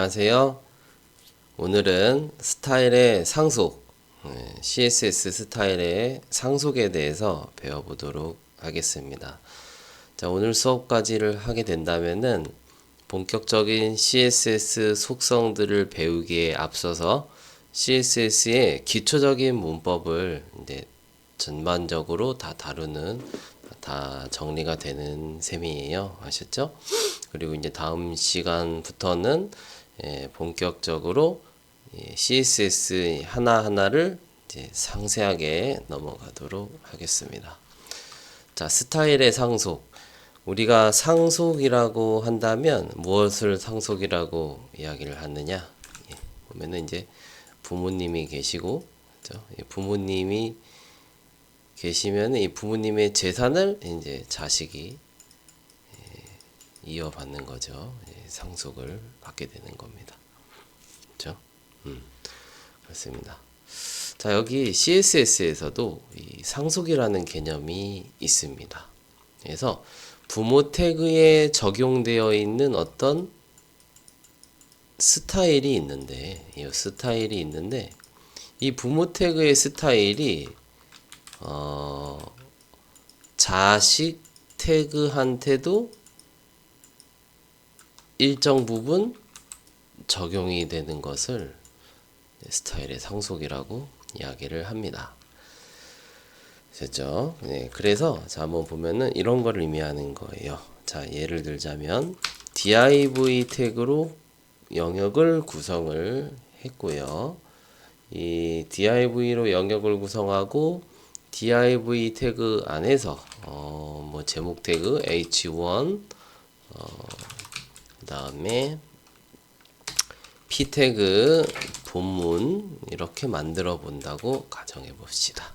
안녕하세요. 오늘은 스타일의 상속, CSS 스타일의 상속에 대해서 배워보도록 하겠습니다. 자, 오늘 수업까지를 하게 된다면은 본격적인 CSS 속성들을 배우기에 앞서서 CSS의 기초적인 문법을 이제 전반적으로 다 다루는, 다 정리가 되는 셈이에요. 아셨죠? 그리고 이제 다음 시간부터는 본격적으로 CSS 하나하나를 이제 상세하게 넘어가도록 하겠습니다. 자, 스타일의 상속. 우리가 상속이라고 한다면 무엇을 상속이라고 이야기를 하느냐? 보면은 이제 부모님이 계시고, 그렇죠? 부모님이 계시면 이 부모님의 재산을 이제 자식이 이어받는 거죠. 상속을 받게 되는 겁니다. 그렇죠? 그렇습니다. 자, 여기 CSS에서도 이 상속이라는 개념이 있습니다. 그래서 부모 태그에 적용되어 있는 어떤 스타일이 있는데, 이 부모 태그의 스타일이 자식 태그한테도 일정 부분 적용이 되는 것을 스타일의 상속이라고 이야기를 합니다. 됐죠? 네, 그래서 자, 한번 보면은 이런 걸 의미하는 거예요. 자, 예를 들자면 div 태그로 영역을 구성을 했고요. 이 div로 영역을 구성하고 div 태그 안에서 뭐 제목 태그 h1 그 다음에 p 태그 본문 이렇게 만들어 본다고 가정해 봅시다.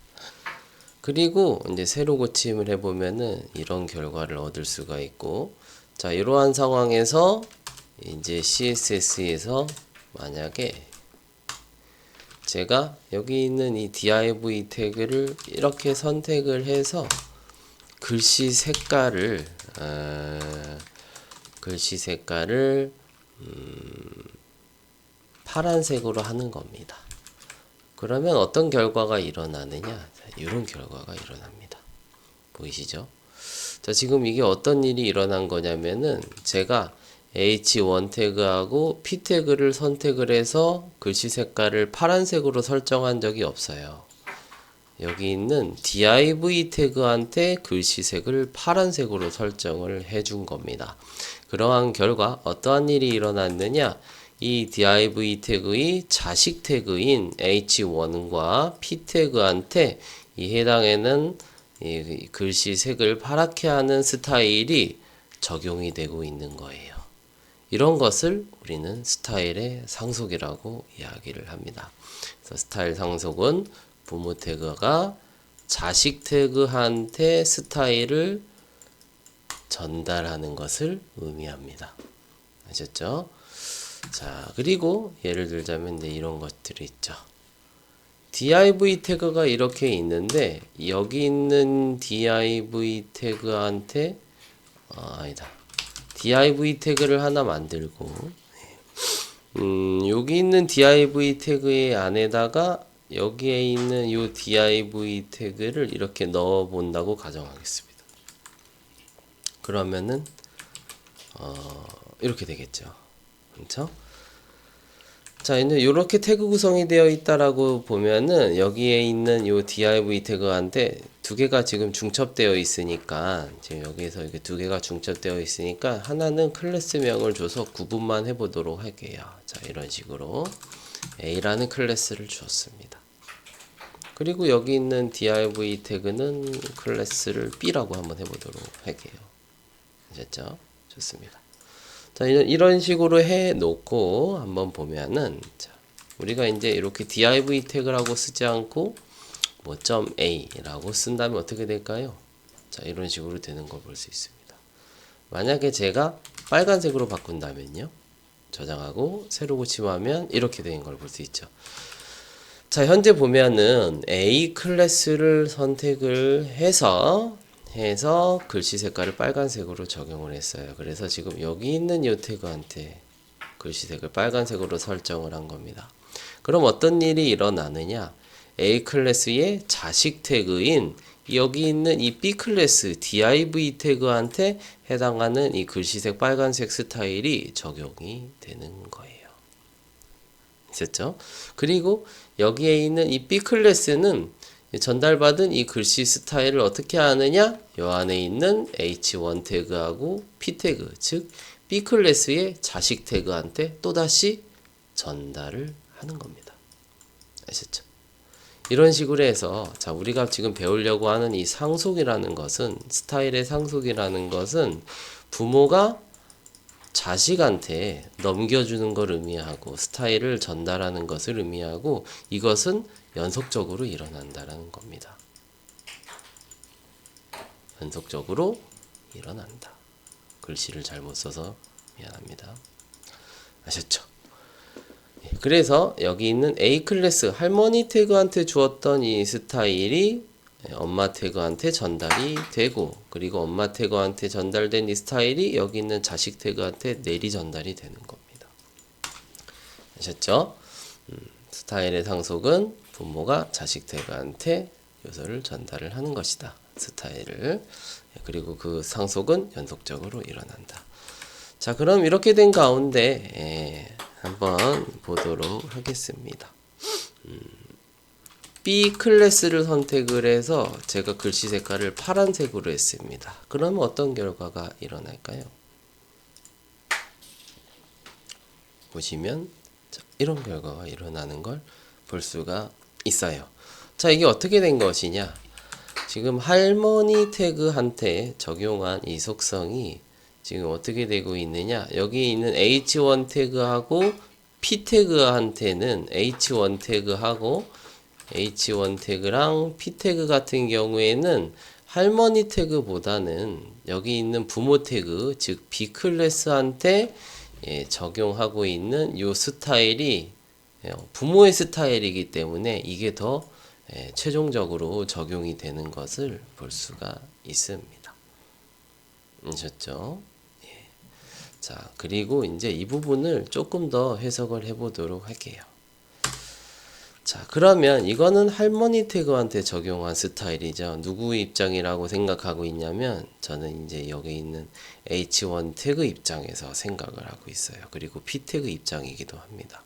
그리고 이제 새로 고침을 해보면은 이런 결과를 얻을 수가 있고, 자, 이러한 상황에서 이제 CSS에서 만약에 제가 여기 있는 이 div 태그를 이렇게 선택을 해서 글씨 색깔을 파란색으로 하는 겁니다. 그러면 어떤 결과가 일어나느냐? 이런 결과가 일어납니다. 보이시죠? 자, 지금 이게 어떤 일이 일어난 거냐면은 제가 H1 태그하고 P 태그를 선택을 해서 글씨 색깔을 파란색으로 설정한 적이 없어요. 여기 있는 div 태그한테 글씨색을 파란색으로 설정을 해준 겁니다. 그러한 결과 어떠한 일이 일어났느냐? 이 div 태그의 자식 태그인 h1과 p 태그한테 이 해당에는 이 글씨색을 파랗게 하는 스타일이 적용이 되고 있는 거예요. 이런 것을 우리는 스타일의 상속이라고 이야기를 합니다. 그래서 스타일 상속은 부모 태그가 자식 태그한테 스타일을 전달하는 것을 의미합니다. 아셨죠? 자, 그리고 예를 들자면 이제 이런 것들이 있죠. div 태그가 이렇게 있는데 여기 있는 div 태그한테 아니다. div 태그를 하나 만들고 여기 있는 div 태그의 안에다가 여기에 있는 이 div 태그를 이렇게 넣어 본다고 가정하겠습니다. 그러면은 이렇게 되겠죠. 그렇죠? 자, 이제 이렇게 태그 구성이 되어 있다라고 보면은 여기에 있는 이 div 태그한테 두 개가 지금 중첩되어 있으니까 지금 여기에서 이렇게 두 개가 중첩되어 있으니까 하나는 클래스명을 줘서 구분만 해보도록 할게요. 자, 이런 식으로 A라는 클래스를 주었습니다. 그리고 여기 있는 div 태그는 클래스를 B라고 한번 해보도록 할게요. 아셨죠? 좋습니다. 자, 이런 식으로 해 놓고 한번 보면은, 자, 우리가 이제 이렇게 div 태그라고 쓰지 않고 뭐 .a라고 쓴다면 어떻게 될까요? 자, 이런 식으로 되는 걸 볼 수 있습니다. 만약에 제가 빨간색으로 바꾼다면요, 저장하고 새로 고침하면 이렇게 된 걸 볼 수 있죠. 자, 현재 보면은 A 클래스를 선택을 해서 글씨 색깔을 빨간색으로 적용을 했어요. 그래서 지금 여기 있는 이 태그한테 글씨색을 빨간색으로 설정을 한 겁니다. 그럼 어떤 일이 일어나느냐? A 클래스의 자식 태그인 여기 있는 이 B 클래스 div 태그한테 해당하는 이 글씨색 빨간색 스타일이 적용이 되는 거예요. 있었죠? 그리고 여기에 있는 이 B 클래스는 전달받은 이 글씨 스타일을 어떻게 하느냐? 요 안에 있는 h1 태그하고 p 태그, 즉 B 클래스의 자식 태그한테 또다시 전달을 하는 겁니다. 아셨죠? 이런 식으로 해서 자, 우리가 지금 배우려고 하는 이 상속이라는 것은 스타일의 상속이라는 것은 부모가 자식한테 넘겨주는 걸 의미하고 스타일을 전달하는 것을 의미하고 이것은 연속적으로 일어난다라는 겁니다. 연속적으로 일어난다. 글씨를 잘못 써서 미안합니다. 아셨죠? 그래서 여기 있는 A 클래스 할머니 태그한테 주었던 이 스타일이 엄마 태그한테 전달이 되고 그리고 엄마 태그한테 전달된 이 스타일이 여기 있는 자식 태그한테 내리 전달이 되는 겁니다. 아셨죠? 스타일의 상속은 부모가 자식 태그한테 요소를 전달을 하는 것이다. 스타일을. 그리고 그 상속은 연속적으로 일어난다. 자, 그럼 이렇게 된 가운데 한번 보도록 하겠습니다. B 클래스를 선택을 해서 제가 글씨 색깔을 파란색으로 했습니다. 그러면 어떤 결과가 일어날까요? 보시면 이런 결과가 일어나는 걸 볼 수가 있어요. 자, 이게 어떻게 된 것이냐? 지금 할머니 태그한테 적용한 이 속성이 지금 어떻게 되고 있느냐? 여기 있는 h1 태그하고 p 태그한테는 h1 태그하고 h1 태그랑 p 태그 같은 경우에는 할머니 태그보다는 여기 있는 부모 태그, 즉 B 클래스한테 적용하고 있는 요 스타일이 부모의 스타일이기 때문에 이게 더 최종적으로 적용이 되는 것을 볼 수가 있습니다. 아셨죠? 자, 그리고 이제 이 부분을 조금 더 해석을 해보도록 할게요. 자, 그러면 이거는 할머니 태그한테 적용한 스타일이죠. 누구의 입장이라고 생각하고 있냐면 저는 이제 여기 있는 H1 태그 입장에서 생각을 하고 있어요. 그리고 P 태그 입장이기도 합니다.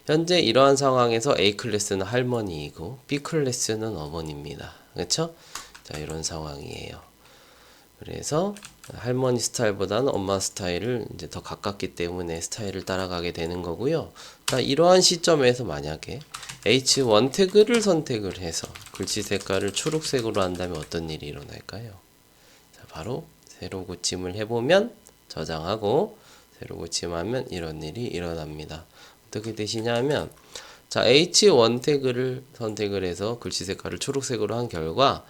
현재 이러한 상황에서 A 클래스는 할머니이고 B 클래스는 어머니입니다. 그렇죠? 자, 이런 상황이에요. 그래서 할머니 스타일보다는 엄마 스타일을 이제 더 가깝기 때문에 스타일을 따라가게 되는 거고요. 자, 이러한 시점에서 만약에 H1 태그를 선택을 해서 글씨 색깔을 초록색으로 한다면 어떤 일이 일어날까요? 자, 바로 세로 고침을 해보면 저장하고 세로 고침하면 이런 일이 일어납니다. 어떻게 되시냐면 자, H1 태그를 선택을 해서 글씨 색깔을 초록색으로 한 결과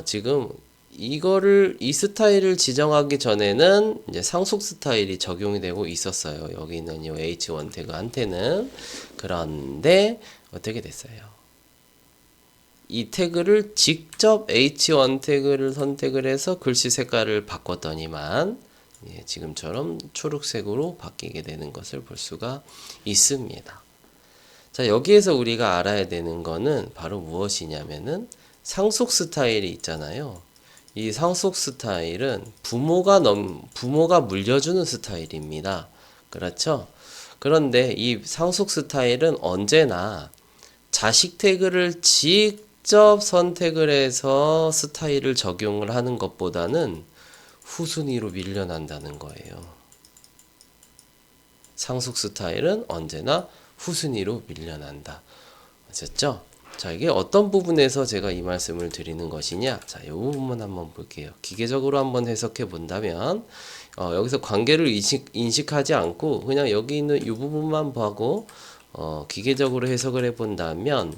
지금 이 스타일을 지정하기 전에는 이제 상속 스타일이 적용이 되고 있었어요. 여기 있는 이 H1 태그한테는. 그런데 어떻게 됐어요? 이 태그를 직접 H1 태그를 선택을 해서 글씨 색깔을 바꿨더니만 지금처럼 초록색으로 바뀌게 되는 것을 볼 수가 있습니다. 자, 여기에서 우리가 알아야 되는 거는 바로 무엇이냐면은 상속 스타일이 있잖아요. 이 상속 스타일은 부모가 물려주는 스타일입니다. 그렇죠? 그런데 이 상속 스타일은 언제나 자식 태그를 직접 선택을 해서 스타일을 적용을 하는 것보다는 후순위로 밀려난다는 거예요. 상속 스타일은 언제나 후순위로 밀려난다. 아셨죠? 자, 이게 어떤 부분에서 제가 이 말씀을 드리는 것이냐? 자, 이 부분만 한번 볼게요. 기계적으로 한번 해석해 본다면, 여기서 관계를 인식하지 않고 그냥 여기 있는 이 부분만 보고 기계적으로 해석을 해 본다면,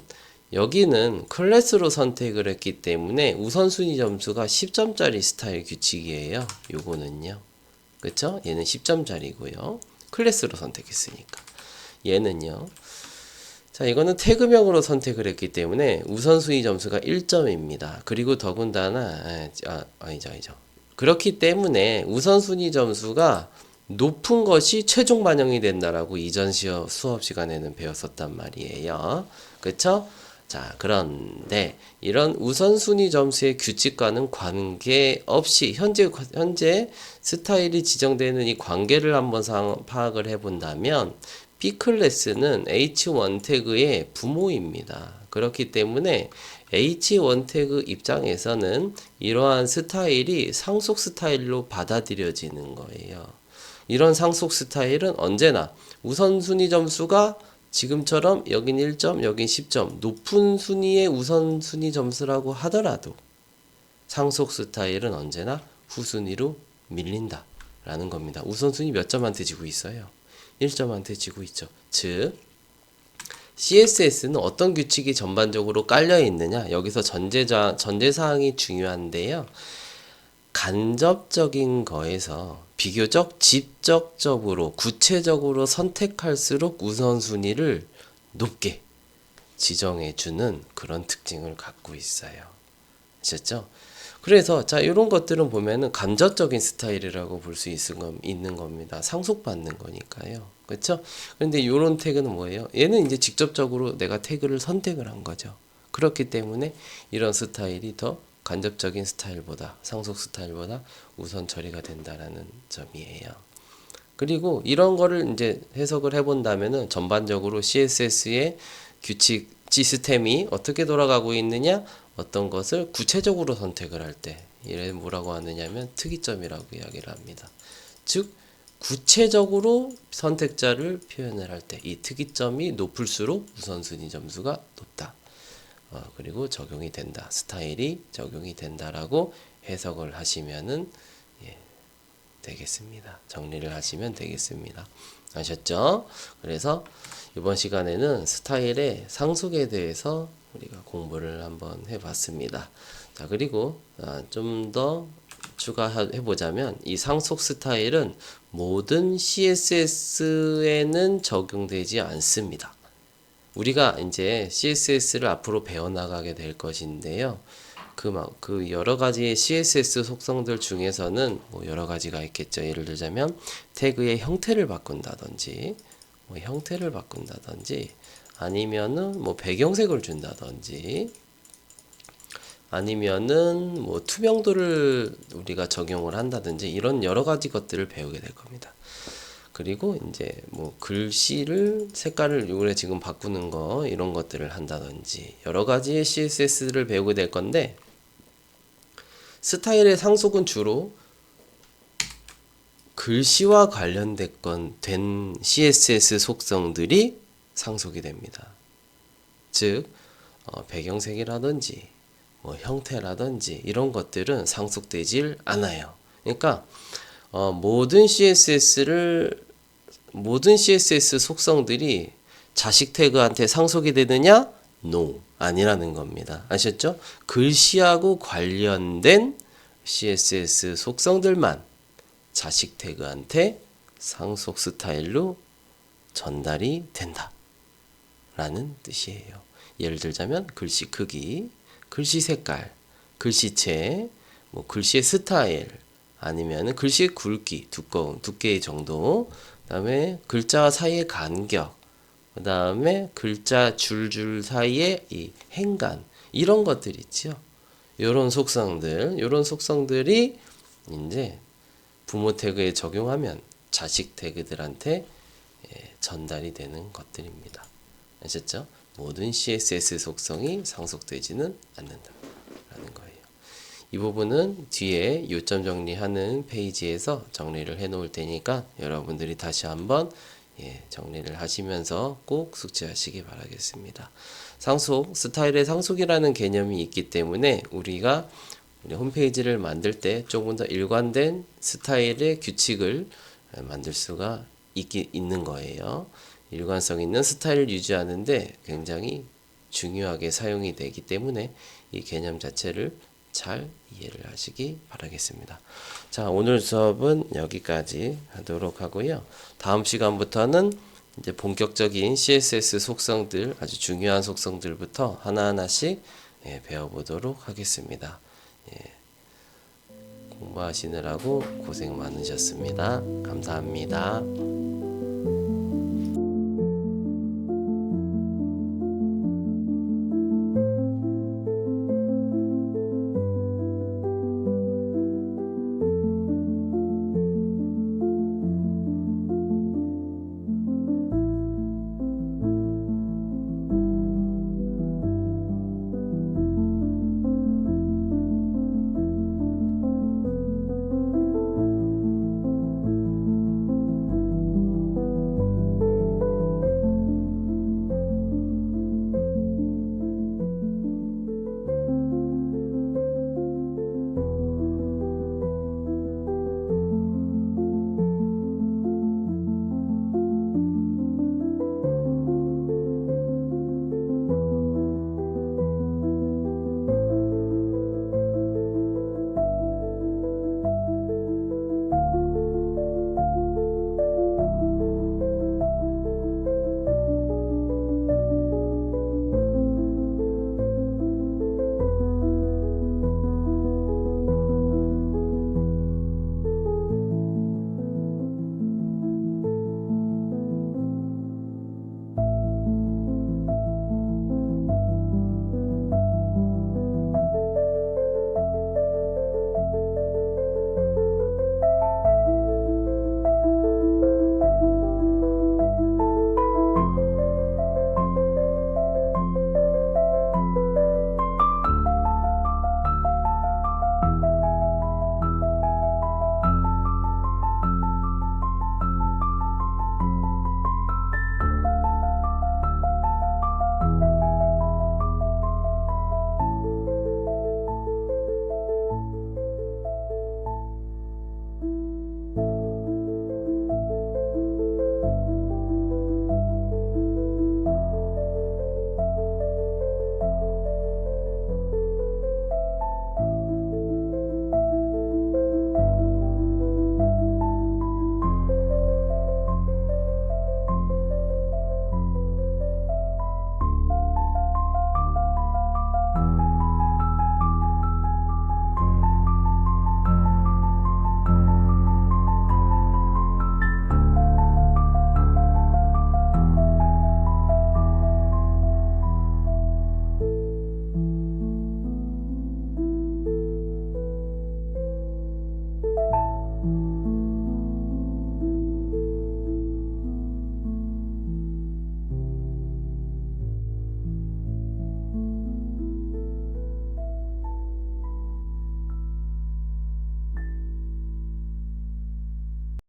여기는 클래스로 선택을 했기 때문에 우선순위 점수가 10점짜리 스타일 규칙이에요. 요거는요. 그쵸? 얘는 10점짜리고요. 클래스로 선택했으니까. 얘는요. 자, 이거는 태그명으로 선택을 했기 때문에 우선순위 점수가 1점입니다. 그리고 더군다나 아니죠. 그렇기 때문에 우선순위 점수가 높은 것이 최종 반영이 된다라고 이전 수업 시간에는 배웠었단 말이에요. 그쵸? 자, 그런데 이런 우선순위 점수의 규칙과는 관계없이 현재 스타일이 지정되는 이 관계를 한번 파악을 해본다면 B클래스는 H1 태그의 부모입니다. 그렇기 때문에 H1 태그 입장에서는 이러한 스타일이 상속 스타일로 받아들여지는 거예요. 이런 상속 스타일은 언제나 우선순위 점수가 지금처럼 여긴 1점, 여긴 10점 높은 순위의 우선순위 점수라고 하더라도 상속 스타일은 언제나 후순위로 밀린다 라는 겁니다. 우선순위 몇 점한테 지고 있어요? 1점한테 지고 있죠. 즉 CSS는 어떤 규칙이 전반적으로 깔려 있느냐, 여기서 전제사항이 중요한데요. 간접적인 거에서 비교적 직접적으로 구체적으로 선택할수록 우선순위를 높게 지정해주는 그런 특징을 갖고 있어요. 아셨죠? 그래서 자, 이런 것들은 보면은 간접적인 스타일이라고 볼 수 있는 겁니다. 상속받는 거니까요. 그렇죠? 그런데 이런 태그는 뭐예요? 얘는 이제 직접적으로 내가 태그를 선택을 한 거죠. 그렇기 때문에 이런 스타일이 더 간접적인 스타일보다, 상속 스타일보다 우선 처리가 된다라는 점이에요. 그리고 이런 거를 이제 해석을 해본다면은 전반적으로 CSS의 규칙 시스템이 어떻게 돌아가고 있느냐, 어떤 것을 구체적으로 선택을 할 때, 이래 뭐라고 하느냐면 특이점이라고 이야기를 합니다. 즉 구체적으로 선택자를 표현을 할 때 이 특이점이 높을수록 우선순위 점수가 높다. 그리고 적용이 된다. 스타일이 적용이 된다라고 해석을 하시면은 되겠습니다. 정리를 하시면 되겠습니다. 아셨죠? 그래서 이번 시간에는 스타일의 상속에 대해서 우리가 공부를 한번 해봤습니다. 자, 그리고 좀 더 추가해보자면 이 상속 스타일은 모든 CSS에는 적용되지 않습니다. 우리가 이제 CSS를 앞으로 배워나가게 될 것인데요. 그 여러 가지의 CSS 속성들 중에서는 뭐 여러 가지가 있겠죠. 예를 들자면 태그의 형태를 바꾼다든지, 아니면은 뭐 배경색을 준다든지, 아니면은 뭐 투명도를 우리가 적용을 한다든지 이런 여러 가지 것들을 배우게 될 겁니다. 그리고 이제 뭐 글씨를 색깔을 요래 지금 바꾸는 거 이런 것들을 한다든지 여러 가지의 CSS를 배우게 될 건데, 스타일의 상속은 주로 글씨와 관련된 CSS 속성들이 상속이 됩니다. 즉 배경색이라든지 뭐 형태라든지 이런 것들은 상속되질 않아요. 그러니까 모든 CSS 속성들이 자식 태그한테 상속이 되느냐? No, 아니라는 겁니다. 아셨죠? 글씨하고 관련된 CSS 속성들만 자식 태그한테 상속 스타일로 전달이 된다 라는 뜻이에요. 예를 들자면 글씨 크기, 글씨 색깔, 글씨체, 뭐 글씨의 스타일, 아니면 글씨의 굵기, 두께의 정도, 그 다음에 글자 사이의 간격, 그 다음에 글자 줄줄 사이의 이 행간, 이런 것들 있죠. 요런 속성들이 이제 부모 태그에 적용하면 자식 태그들한테 전달이 되는 것들입니다. 아셨죠? 모든 CSS 속성이 상속되지는 않는다라는 거예요. 이 부분은 뒤에 요점 정리하는 페이지에서 정리를 해 놓을 테니까 여러분들이 다시 한번 정리를 하시면서 꼭 숙지하시기 바라겠습니다. 스타일의 상속이라는 개념이 있기 때문에 우리 홈페이지를 만들 때 조금 더 일관된 스타일의 규칙을 만들 수가 있는 거예요. 일관성 있는 스타일을 유지하는데 굉장히 중요하게 사용이 되기 때문에 이 개념 자체를 잘 이해를 하시기 바라겠습니다. 자, 오늘 수업은 여기까지 하도록 하고요. 다음 시간부터는 이제 본격적인 CSS 속성들, 아주 중요한 속성들부터 하나하나씩 배워보도록 하겠습니다. 공부하시느라고 고생 많으셨습니다. 감사합니다.